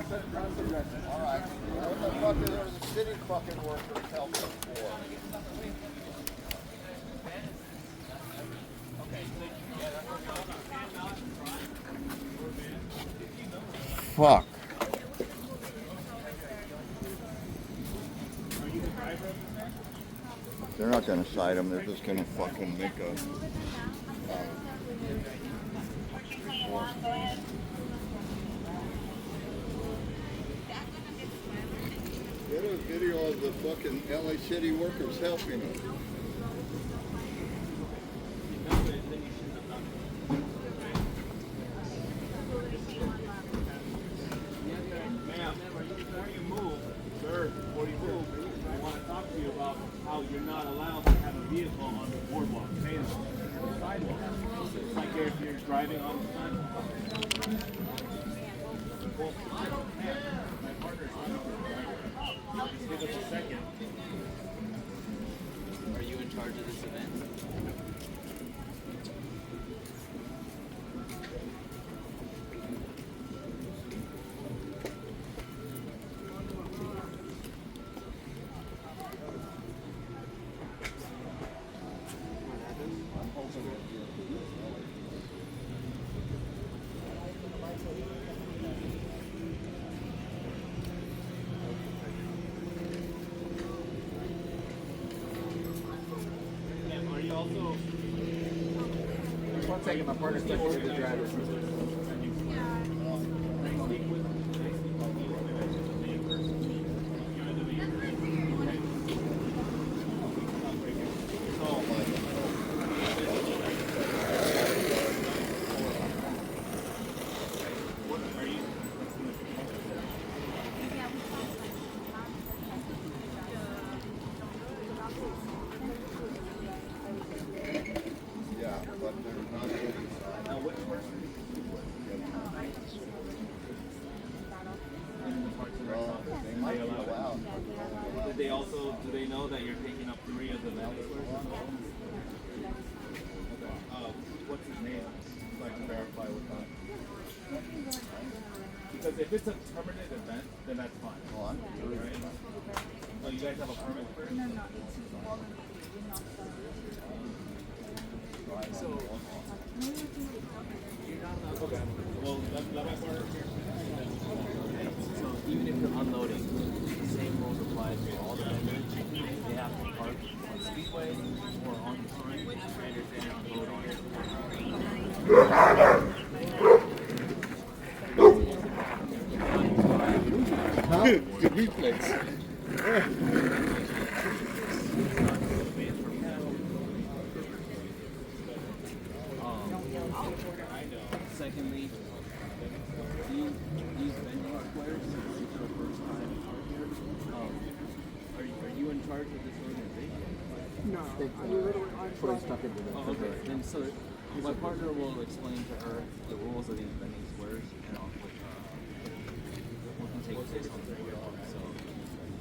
Alright. What the fuck are the city fucking workers helping for? Fuck. They're not gonna cite him, they're just gonna fucking make a... Get a video of the fucking LA City workers helping him. You're not allowed to have a vehicle on the boardwalk, okay? The sidewalk. It's like if you're driving on the sidewalk. Well, my partner's just give us a second. Are you in charge of this event? One second, my partner's looking at the driver. Do they know that you're taking up 3 of the valid what's his name? So I can verify with that. Because if it's a permanent event, then that's fine. Oh, I'm right? Oh, you guys have a permit for it? No, it's voluntary. So, okay. Well, let my partner here. So even if you're unloading, the same rules apply to all the vendors. They have to park on Speedway or on the sign, and they unload on it. Good reflex. Secondly, these vending squares, since it's your first time out here, are you in charge of this organization? No, I'm stuck in Oh, okay. Then so my partner will explain to her the rules of these vending squares, and we can take this from there. So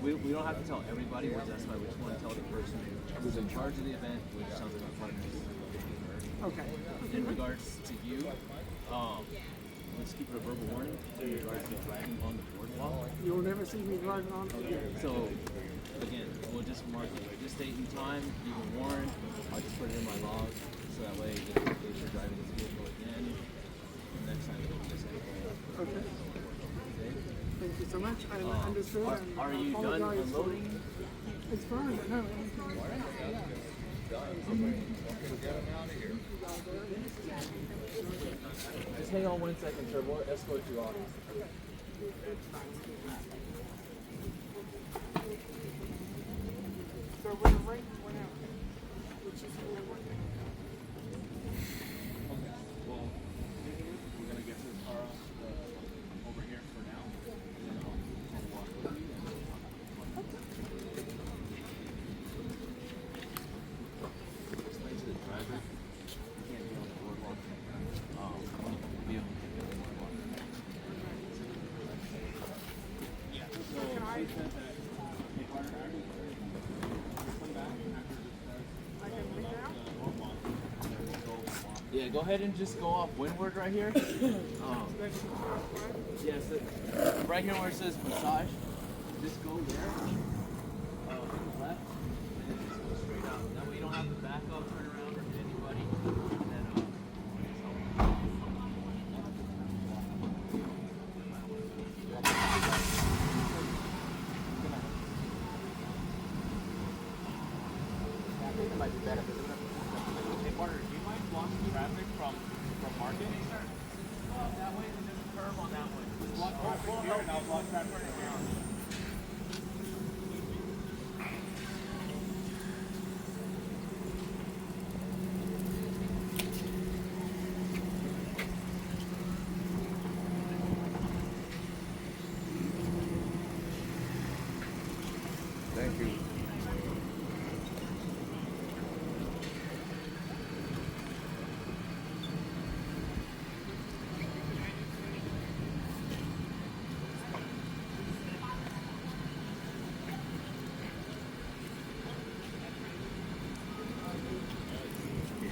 we don't have to tell everybody, that's why we just want to tell the person who's in charge of the event, which sounds like my partner. Okay. In regards to you, let's keep it a verbal warning in regards to driving on the boardwalk. You'll never see me driving on it again. So, again, we'll just mark it. This date and time, you can warn. I'll just put it in my log, so that way, if you're driving this vehicle again, next time it'll be the same. Okay. Thank you so much. I understood. Are you done unloading? It's fine. No, everything is fine. Just hang on 1 second, sir. We'll escort you off. So we're right one out, which is really working. Okay. Well, we're gonna get this car over here for now. And then I'll walk with you. Explain to the driver, you can't be on the boardwalk. Be on the boardwalk. Yeah. So she said that they partnered come back after this. I can leave now? Yeah, go ahead and just go off windward right here. Yeah, so right here where it says massage, just go there. On the left, and then just go straight out. That way you don't have to back up, turn around, or hit anybody. And then, I think it might be better. Hey, partner, do you mind blocking traffic from Market? that way, and there's a curve on that way. Block traffic here, and I'll block traffic here. Thank you.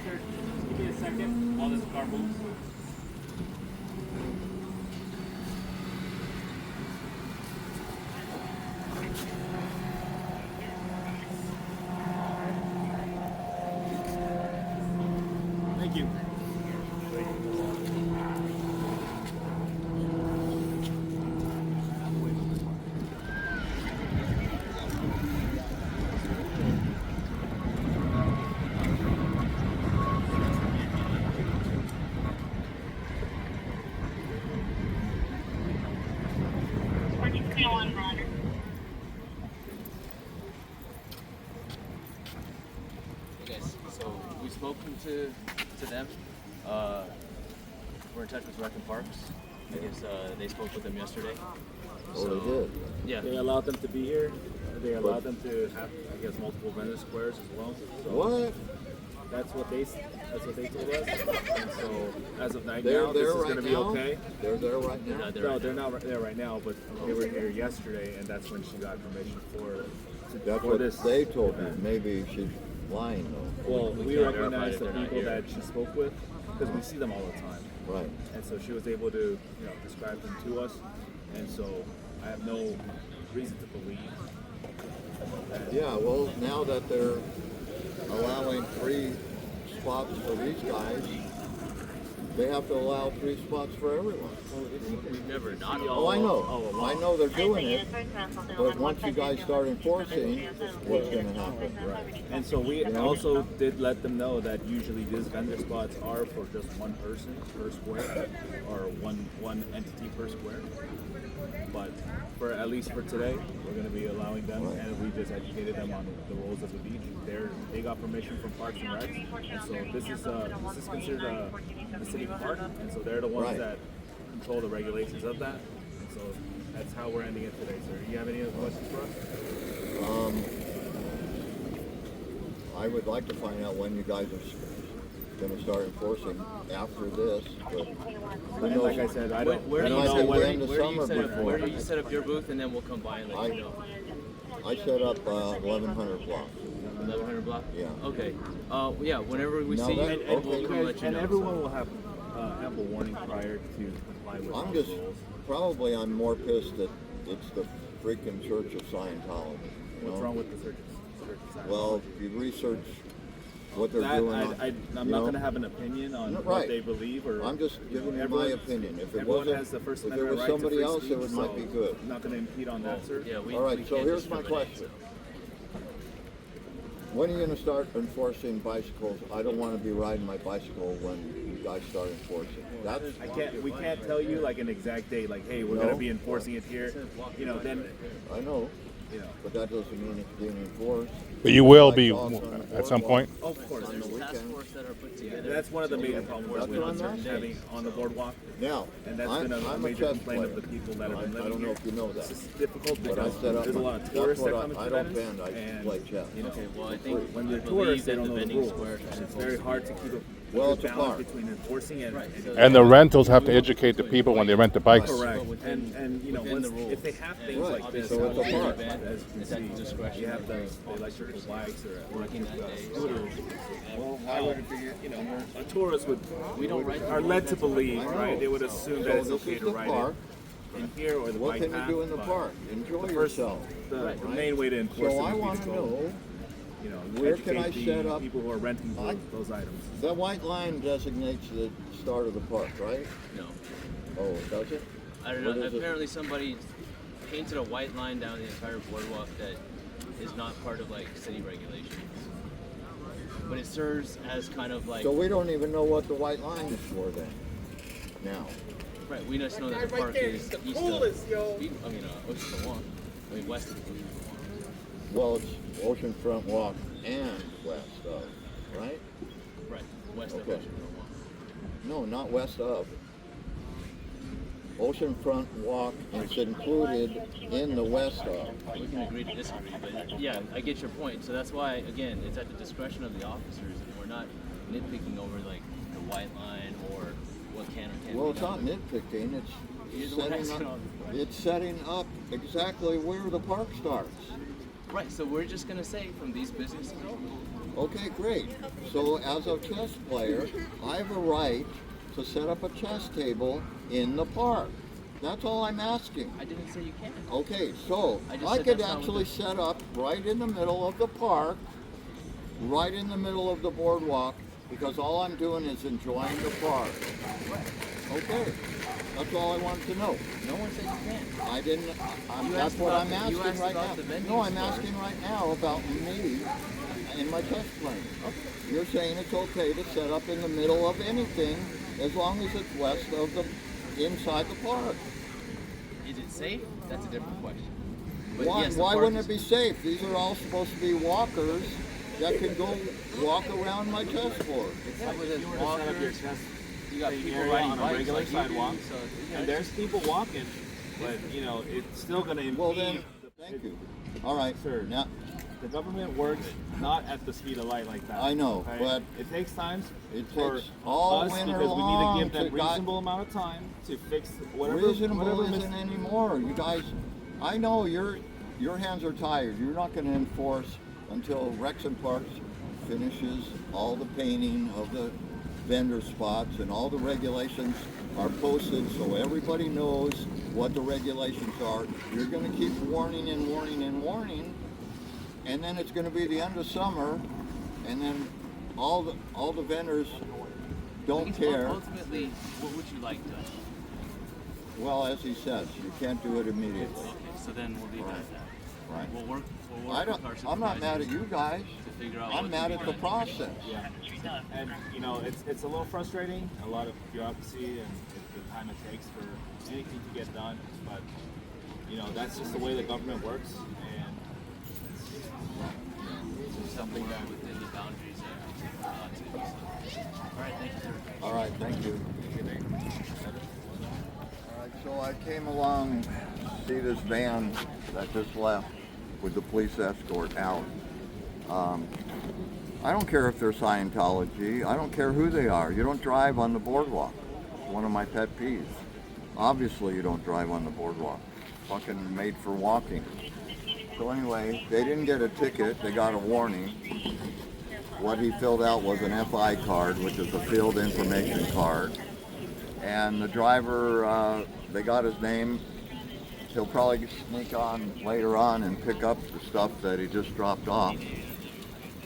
Sir, give me a second while this car moves. Thank you. Okay, so we've spoken to them. We're in touch with Rec and Parks. I guess they spoke with them yesterday. Oh, they did? Yeah. They allowed them to be here. They allowed them to have, I guess, multiple vendor squares as well. So What? that's what they told us. And so as of right They're now, there this is right going to be now? okay. They're there right now? No, they're not there right now, but they were here yesterday, and that's when she got permission That's for what this. they told me. Maybe she's lying though. Well, we can't recognize verify the that they're not people here. that she spoke with because we see them all the time, Right. and so she was able to, describe them to us, and so I have no reason to believe. Yeah, well, now that they're allowing 3 spots for these guys, they have to allow 3 spots for everyone. We've never not. Oh, I know. I know they're doing it. But once you guys start enforcing, what's going to happen? Right. And so we also did let them know that usually these vendor spots are for just one person per square, or one entity per square. But for at least for today, we're going to be allowing them, Right. and we just educated them on the rules of the beach. They got permission from Parks and Rec, and so this is considered a city park, and so they're the ones Right. that control the regulations of that. And so that's how we're ending it today, sir. Do you have any other questions for us? I would like to find out when you guys are going to start enforcing after this. But who And like I knows? said, I Where don't do I you know set, where where in do the you summer set up? before. Where do you set up your booth, and then we'll come by and let you know. I set up 1100 block. 1100 block. Yeah. Okay. Yeah. Whenever we Now see that- you, okay. we'll come let you and know. everyone will have ample warning prior to comply with I'm all just, the rules. probably I'm more pissed that it's the freaking Church of Scientology. You What's know? wrong with the searches? Well, if you research what they're that, doing, I'm you not know? going to have an opinion on No, what right. they believe, or I'm just giving you my everyone- opinion. If it everyone wasn't, has the First if it Amendment was right to somebody free else, speech, it might be so good. I'm not going to impede on that, sir. Yeah. We. All right, we so can't here's my discriminate, question. When are you going to start enforcing bicycles? I don't want to be riding my bicycle when you guys start enforcing. That's, We can't tell you like an exact date, like, hey, we're going No. to be enforcing it here. Then, I know, but that doesn't mean it's being enforced. But you will Like be dogs on the at some boardwalk. point. of course, On the Task weekend. force that are put together. that's one of the major problems That's with what I'm certain asking. having on the boardwalk. Now, And that's I'm been a a major chess complaint player. of the people that have been I living don't know here. if you know that. It's just difficult But I because set up there's a my- lot of that's tourists that what come into I don't Venice, bend, I and play chess. you know, Okay. Well, I think when I they're believe tourists, they that don't the know the vending rules. square And it's very hard to keep Well, the it's a balance park. between enforcing and Right, so- And the rentals have to educate the people when they rent the bikes. correct. But within- And you know, within the once, rules. if they have things Right. like this, So it's a obviously, park. as you It's at can the see, discretion you have of the the electrical bikes or working electric that day. scooters. Well, why would it be, You know, a tourist would We don't write the are led rules, to that's what I believe, know. right? They would assume that So it's this okay is to the ride park. it in here or the what bike can you path. do in the but park? Enjoy the first, yourself. the main way to enforce So it I would be want to to go, know, you know, where can educate I the set up- people who are renting those items. the white line designates the start of the park, right? No. Oh, does it? I don't What know. is it? Apparently somebody painted a white line down the entire boardwalk that is not part of like city regulations. But it serves as kind of like So we don't even know what the white line is for then, now. right. We just know that the park is east of Speed, Ocean Walk. I mean west of Ocean Walk. Well, it's Oceanfront Walk and west of, right? Right. West of Okay. Ocean Walk. No, not west of. Oceanfront Walk is included in the west of. We can agree to disagree, but yeah, I get your point. So that's why, again, it's at the discretion of the officers, and we're not nitpicking over like the white line or what can or can't Well, be it's done. not nitpicking, You're the one it's asking setting up exactly where the park starts. Right, so we're just gonna say from these businesses over. Okay, great. So as a chess player, I have a right to set up a chess table in the park. That's all I'm asking. I didn't say you can't. Okay, so I just I said could that's not what actually the- set up right in the middle of the park, right in the middle of the boardwalk, because all I'm doing is enjoying the park. Okay, that's all I wanted to know. No one said you can't. I didn't, You that's asked what about I'm the- you asking asked right about now. the vending No, I'm stores. asking right now about me in my chess playing. You're saying it's okay to set up in the middle of anything as long as it's west of the, inside the park. Is it safe? That's a different question. But Why, yes, the why park wouldn't is- it be safe? These are all supposed to be walkers that can go walk around my chessboard. Yeah, but there's You were to set up your walkers, chest you got playing people area riding on a bikes regular like you do, sidewalk, so yeah, and there's people walking, but you know it's still going to impede. Well then, thank you. All right, Sir. now, The government works not at the speed of light like that. I know, okay? but it takes time it for takes all us winter because we need long to give them to got- reasonable amount of time to fix whatever. reasonable whatever isn't anymore. You guys, I know your hands are tired. You're not going to enforce until Rex and Parks finishes all the painting of the vendor spots and all the regulations are posted so everybody knows what the regulations are. You're going to keep warning and warning and warning, and then it's going to be the end of summer, and then all the vendors don't care. Ultimately, what would you like done? Well, as he says, you can't do it immediately. Okay, so then we'll leave it at that. Right. We'll work I don't. with our I'm not mad at supervisors you guys. to figure out I'm what mad to at be the done. process. Yeah, and you know it's a little frustrating. A lot of bureaucracy and the time it takes for anything to get done, but you know that's just the way the government works, and it's something that Within the boundaries that we take. All right, thank you, sir. All right. Thank you. All right. So I came along and see this van that just left with the police escort out. I don't care if they're Scientology. I don't care who they are. You don't drive on the boardwalk. It's one of my pet peeves. Obviously, you don't drive on the boardwalk. Fucking made for walking. So anyway, they didn't get a ticket. They got a warning. What he filled out was an FI card, which is a field information card. And the driver, they got his name. He'll probably sneak on later on and pick up the stuff that he just dropped off.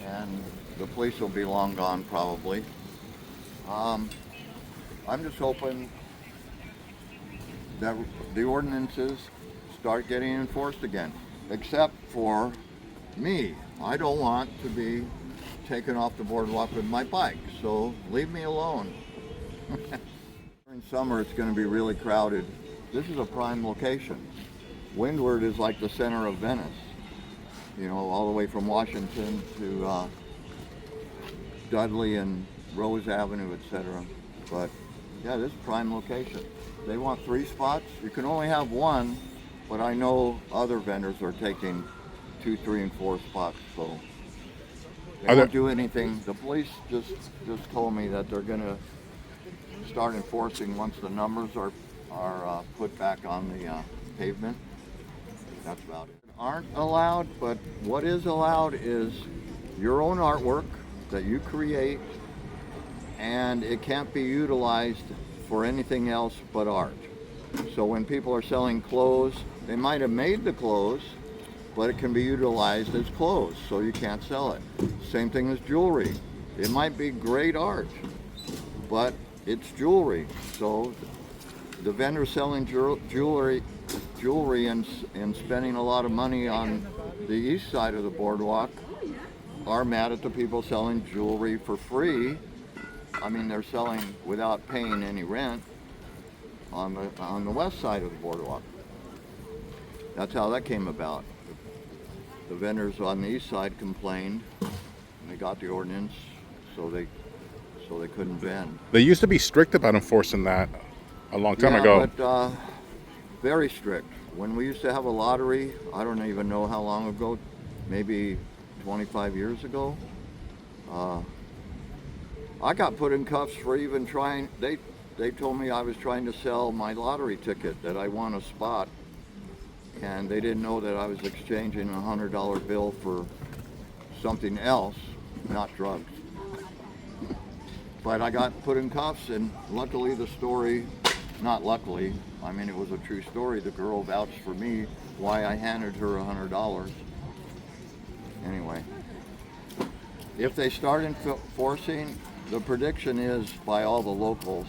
And the police will be long gone probably. I'm just hoping that the ordinances start getting enforced again, except for me. I don't want to be taken off the boardwalk with my bike, so leave me alone. During summer it's going to be really crowded. This is a prime location. Windward is like the center of Venice, you know, all the way from Washington to Dudley and Rose Avenue, etc. But yeah, this is prime location. They want 3 spots. You can only have 1, but I know other vendors are taking 2, 3, and 4 spots. So They won't do anything. The police just told me that they're going to start enforcing once the numbers are put back on the pavement. That's about it. Aren't allowed, but what is allowed is your own artwork that you create, and it can't be utilized for anything else but art. So when people are selling clothes, they might have made the clothes, but it can be utilized as clothes, so you can't sell it. Same thing as jewelry. It might be great art, but it's jewelry. So the vendors selling jewelry and spending a lot of money on the east side of the boardwalk are mad at the people selling jewelry for free. I mean, they're selling without paying any rent on the west side of the boardwalk. That's how that came about. The vendors on the east side complained, and they got the ordinance, so they couldn't vend. They used to be strict about enforcing that a long time ago. But very strict. When we used to have a lottery, I don't even know how long ago, maybe 25 years ago, I got put in cuffs for even trying. They told me I was trying to sell my lottery ticket, that I won a spot, and they didn't know that I was exchanging a $100 bill for something else, not drugs. But I got put in cuffs, and luckily the story, not luckily, I mean it was a true story, the girl vouched for me why I handed her $100. Anyway, if they start enforcing, the prediction is by all the locals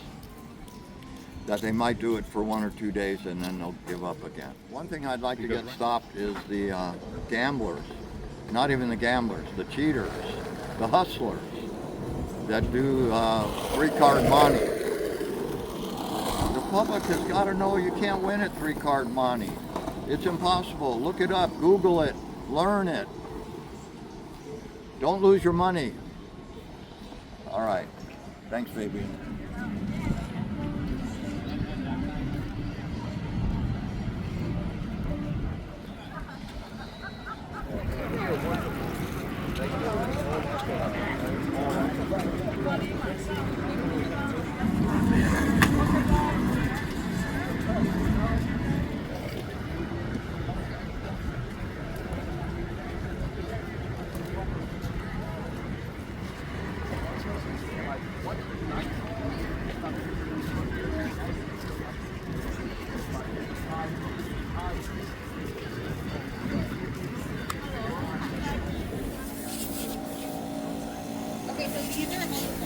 that they might do it for 1 or 2 days and then they'll give up again. One thing I'd like to get stopped is the gamblers, not even the gamblers, the cheaters, the hustlers that do three-card money. The public has got to know you can't win at three-card money. It's impossible. Look it up, Google it, learn it. Don't lose your money. All right. Thanks, baby. Okay, so these are